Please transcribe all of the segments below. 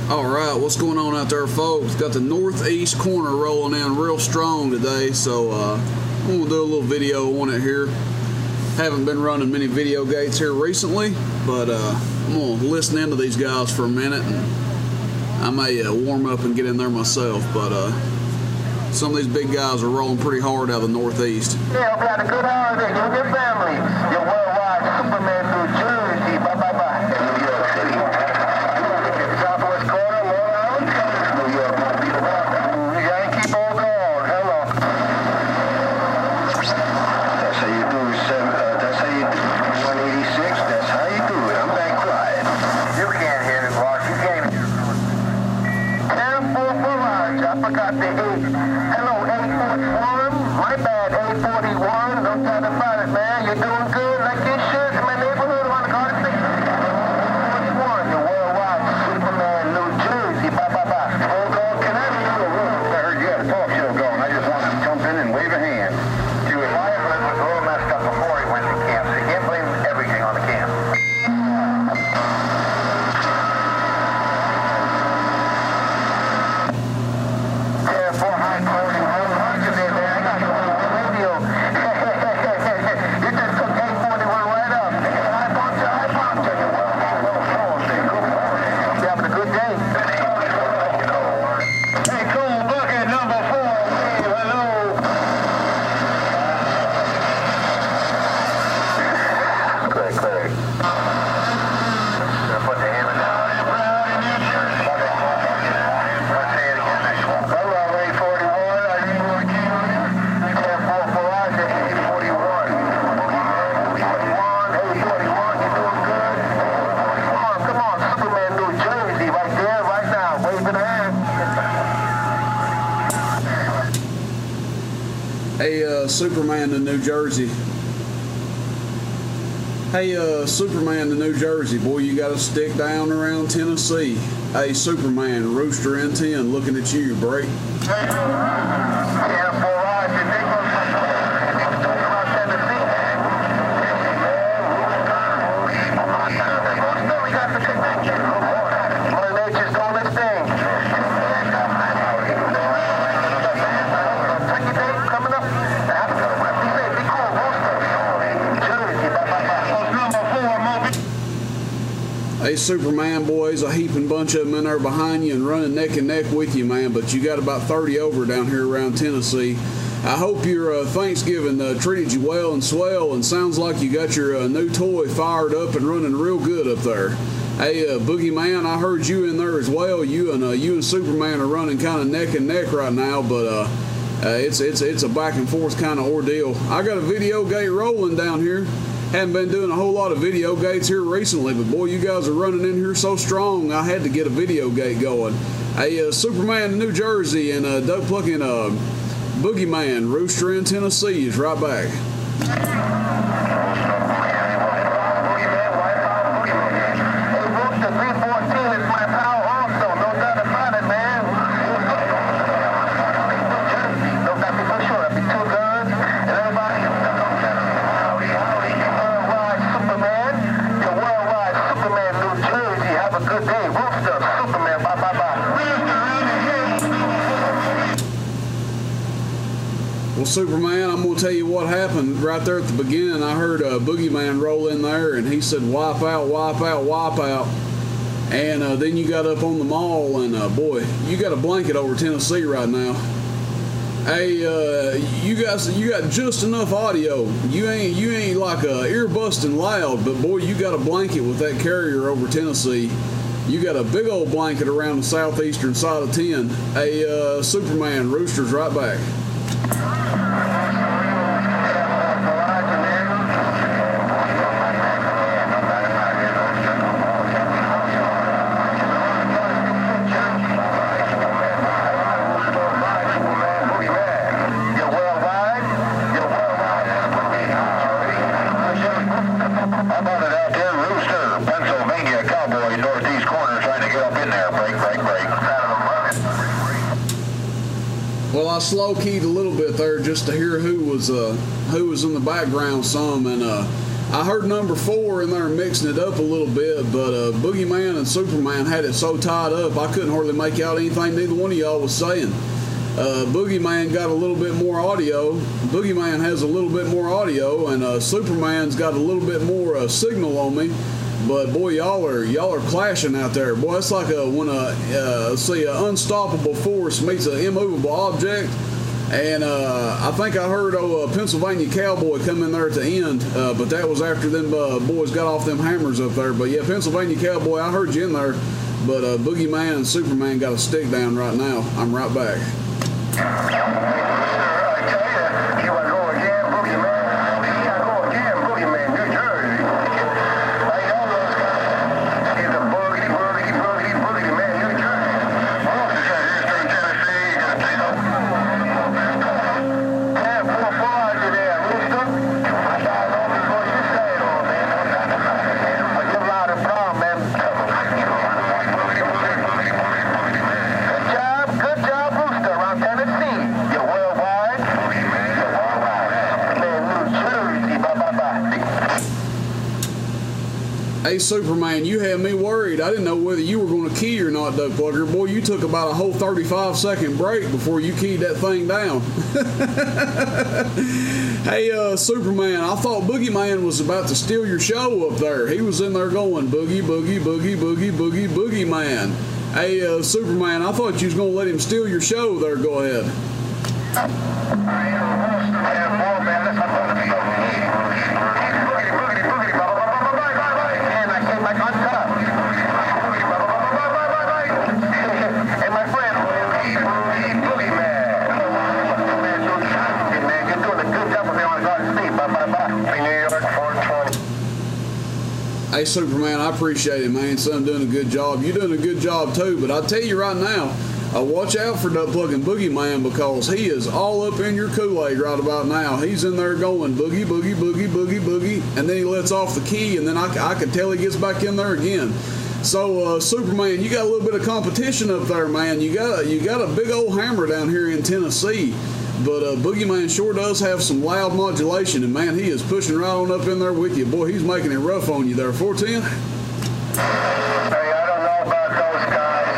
Alright, what's going on out there, folks? Got the northeast corner rolling in real strong today, so I'm going to do a little video on it here. Haven't been running many video gates here recently, but I'm going to listen into these guys for a minute, and I may warm up and get in there myself, but some of these big guys are rolling pretty hard out of the northeast. Yeah, hope you had a good holiday. You and your family. Your worldwide Superman, New Jersey. Bye-bye-bye. New York City. Southwest corner, Long Island. New York. Yankee Ball Gone. Hello. That's how you do it, that's how you do it. 186. That's how you do it. I'm back quiet. You can't hear it, boss. You can't even hear it. 10-4 Mirage. I forgot the 8. Hello, 841. My bad, 841. No doubt about it, man. You're doing good like you should in my neighborhood around the Garden State. 841, you're worldwide. Superman, New Jersey. Bye-bye-bye. Hold on, can I be in the room? I heard you had a talk show going. I just wanted to jump in and wave a hand. You and my husband was a little messed up before he went to camp, so you can't blame everything on the camp. Hey, Superman to New Jersey. Hey, Superman to New Jersey. Boy, you got to stick down around Tennessee. Hey, Superman, Rooster in 10, looking at you, break. Hey, Superman, boys, a heaping bunch of them in there behind you and running neck and neck with you, man, but you got about 30 over down here around Tennessee. I hope your Thanksgiving treated you well and swell, and sounds like you got your new toy fired up and running real good up there. Hey, Boogie Man, I heard you in there as well. You and Superman are running kind of neck and neck right now, but it's a back and forth kind of ordeal. I got a video gate rolling down here. Haven't been doing a whole lot of video gates here recently, but boy, you guys are running in here so strong, I had to get a video gate going. Hey, Superman in New Jersey and Dope Plucking Boogie Man, Rooster in Tennessee is right back. Well, Superman, I'm going to tell you what happened right there at the beginning. I heard Boogie Man roll in there, and he said, wipe out, wipe out, wipe out. And then you got up on the mall, and boy, you got a blanket over Tennessee right now. Hey, you got just enough audio. You ain't like ear busting loud, but boy, you got a blanket with that carrier over Tennessee. You got a big old blanket around the southeastern side of 10. Hey, Superman, Rooster's right back. How about it out there, Rooster, Pennsylvania cowboy, northeast corner, trying to get up in there. Break. Well, I slow keyed a little bit there just to hear who was in the background some, and I heard number 4 in there mixing it up a little bit, but Boogeyman and Superman had it so tied up I couldn't hardly make out anything neither one of y'all was saying. Boogeyman got a little bit more audio. Boogeyman has a little bit more audio, and Superman's got a little bit more signal on me. But boy, y'all are clashing out there. Boy, it's like when an unstoppable force meets an immovable object. And I think I heard Pennsylvania Cowboy come in there at the end, but that was after them boys got off them hammers up there. But yeah, Pennsylvania Cowboy, I heard you in there. But Boogeyman and Superman got a stick down right now. I'm right back. Hey, Superman, you had me worried. I didn't know whether you were going to key or not, Duck Plugger. Boy, you took about a whole 35-second break before you keyed that thing down. Hey, Superman, I thought Boogeyman was about to steal your show up there. He was in there going, boogie, boogie, boogie, boogie, boogie, boogie man. Hey, Superman, I thought you was going to let him steal your show there. Go ahead. Hey, Superman, I appreciate it, man. Son doing a good job. You're doing a good job, too. But I'll tell you right now, watch out for Duck Plug and Boogeyman because he is all up in your Kool-Aid right about now. He's in there going boogie, boogie, boogie, boogie, boogie, and then he lets off the key, and then I can tell he gets back in there again. So, Superman, you got a little bit of competition up there, man. You got a big old hammer down here in Tennessee. But Boogeyman sure does have some loud modulation, and man, he is pushing right on up in there with you. Boy, he's making it rough on you there. 410? Hey, I don't know about those guys.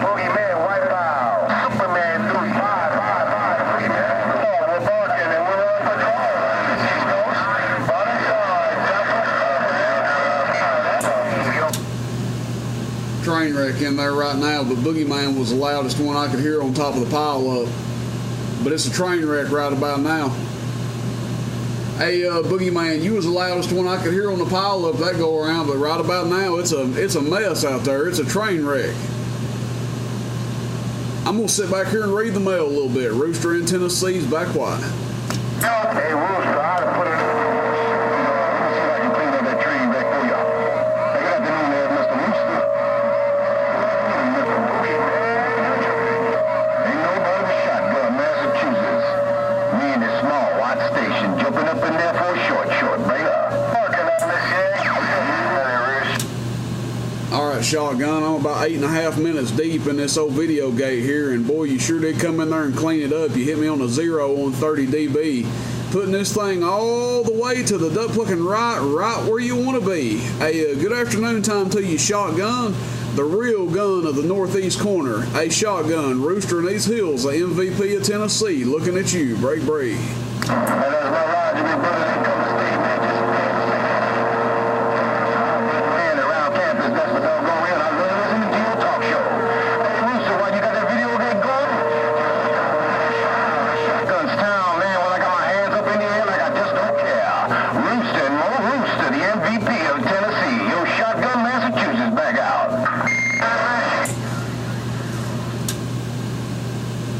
Boogeyman, wipe it out. Superman, 3. We're barking and we're on patrol. Train wreck in there right now, but Boogeyman was the loudest one I could hear on top of the pile up. But it's a train wreck right about now. Hey, Boogeyman, you was the loudest one I could hear on the pile up that go around, but right about now it's a mess out there. It's a train wreck. I'm gonna sit back here and read the mail a little bit. Rooster in Tennessee's back quiet. Hey, Rooster, I ought to put it in. Shotgun, I'm about 8.5 minutes deep in this old video gate here, and boy, you sure did come in there and clean it up. You hit me on a 0 on 30 dB, putting this thing all the way to the duck plucking right where you want to be. Hey, good afternoon time to you, Shotgun, the real gun of the northeast corner. Hey, Shotgun, Rooster in these hills, the MVP of Tennessee, looking at you. Break.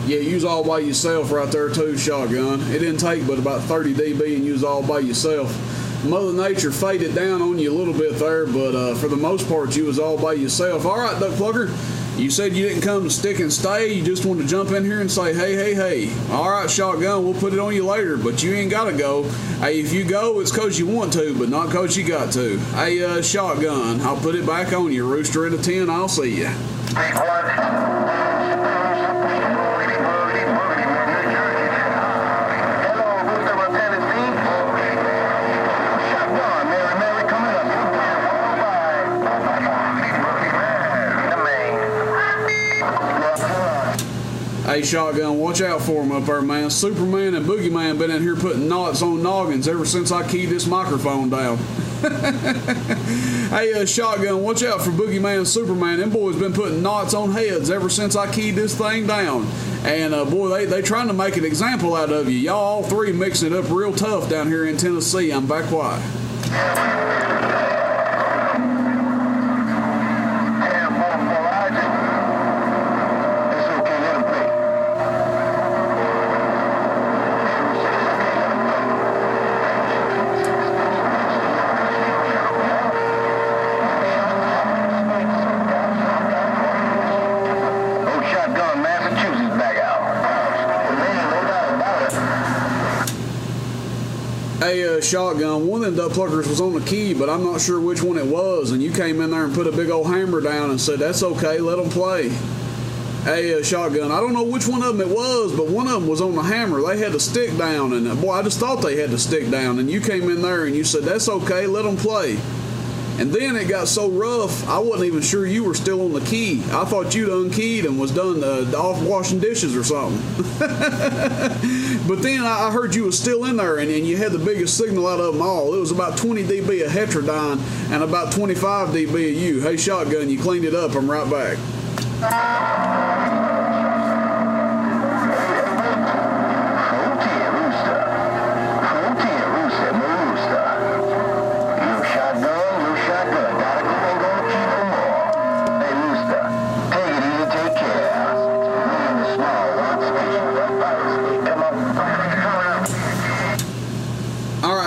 Yeah, use all by yourself right there too, Shotgun. It didn't take but about 30 dB and use all by yourself. Mother Nature faded down on you a little bit there, but for the most part, you was all by yourself. All right, Duck Plugger, You said you didn't come to stick and stay. You just want to jump in here and say, hey, hey, hey. All right, Shotgun, we'll put it on you later, but you ain't got to go. Hey, if you go, it's because you want to, but not because you got to. Hey, Shotgun, I'll put it back on you. Rooster at a 10, I'll see you. Hey, Shotgun, watch out for him up there, man. Superman and Boogie Man been in here putting knots on noggins ever since I keyed this microphone down. Hey, Shotgun, watch out for Boogie Man and Superman. Them boys been putting knots on heads ever since I keyed this thing down. And, boy, they trying to make an example out of you. Y'all all three mixing it up real tough down here in Tennessee. I'm back quiet. Hey, Shotgun, one of them duck pluckers was on the key, but I'm not sure which one it was, and you came in there and put a big old hammer down and said, that's okay, let them play. Hey, Shotgun, I don't know which one of them it was, but one of them was on the hammer. They had the stick down, and boy, I just thought they had the stick down, and you came in there and you said, that's okay, let them play. And then it got so rough, I wasn't even sure you were still on the key. I thought you'd unkeyed and was done off washing dishes or something. But then I heard you was still in there, and you had the biggest signal out of them all. It was about 20 dB of Heterodyne and about 25 dB of you. Hey, Shotgun, you cleaned it up. I'm right back.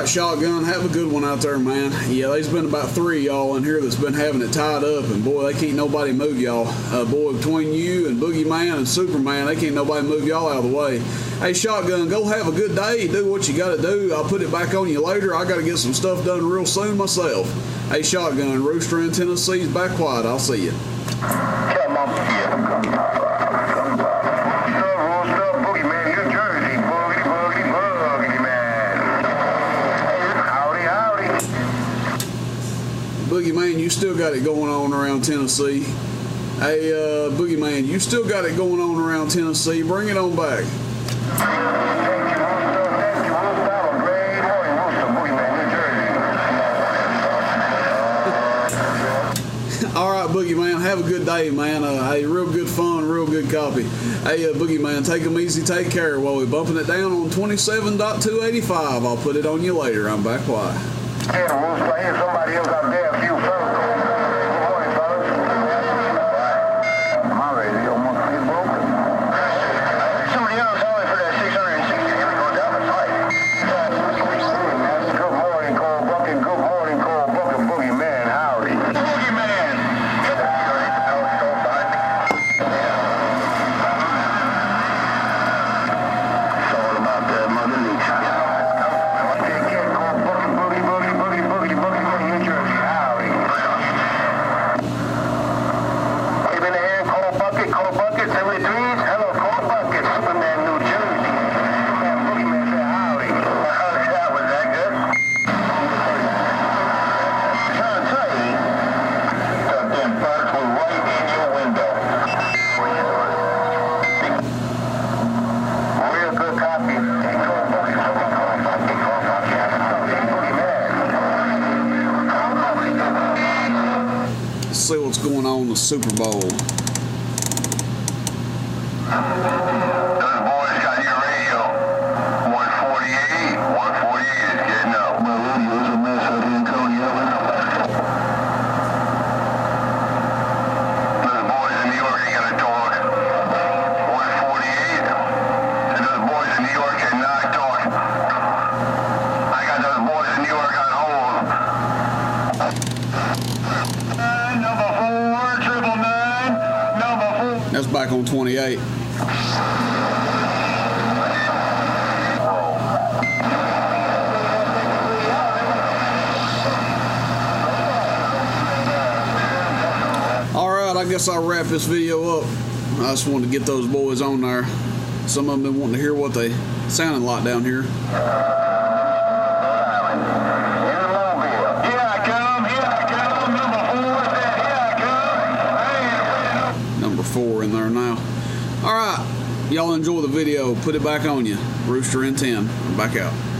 Shotgun, have a good one out there, man. Yeah, there's been about 3 of y'all in here that's been having it tied up, and boy, they can't nobody move y'all. Boy, between you and Boogie Man and Superman, they can't nobody move y'all out of the way. Hey, Shotgun, go have a good day. Do what you got to do. I'll put it back on you later. I got to get some stuff done real soon myself. Hey, Shotgun, Rooster in Tennessee's back quiet. I'll see you. Come on, Boogie Man, New Jersey, Boogie Man. Howdy. Boogie Man, you still got it going on around Tennessee. Hey, Boogie Man, you still got it going on around Tennessee. Bring it on back. All right, Boogie Man, have a good day, man. Hey, real good fun, real good copy. Hey, Boogie Man, take them easy, take care. While we're bumping it down on 27.285, I'll put it on you later. I'm back quiet. Hey, Rooster, I hear somebody else out there, a few fellas. Good morning, fellas. My radio must be broken. Somebody else calling for that 660. Here we go down the pipe. Good morning, Cole Bucket. Good morning, Cole Bucket. Boogie Man, howdy. Boogie Man. It's all about that Mother Nature. See what's going on in the Super Bowl. Those boys got your radio. 148. 148 is getting up. My radio's a mess out here in Coney Island. Those boys in New York ain't gonna talk. 148. And those boys in New York cannot talk. I got those boys in New York on hold. Number 4, 999, number back on 28. Alright, I guess I'll wrap this video up. I just wanted to get those boys on there. Some of them been wanting to hear what they sounded like down here. Number 4 in there now. Alright, y'all enjoy the video. Put it back on you. Rooster in 10. I'm back out.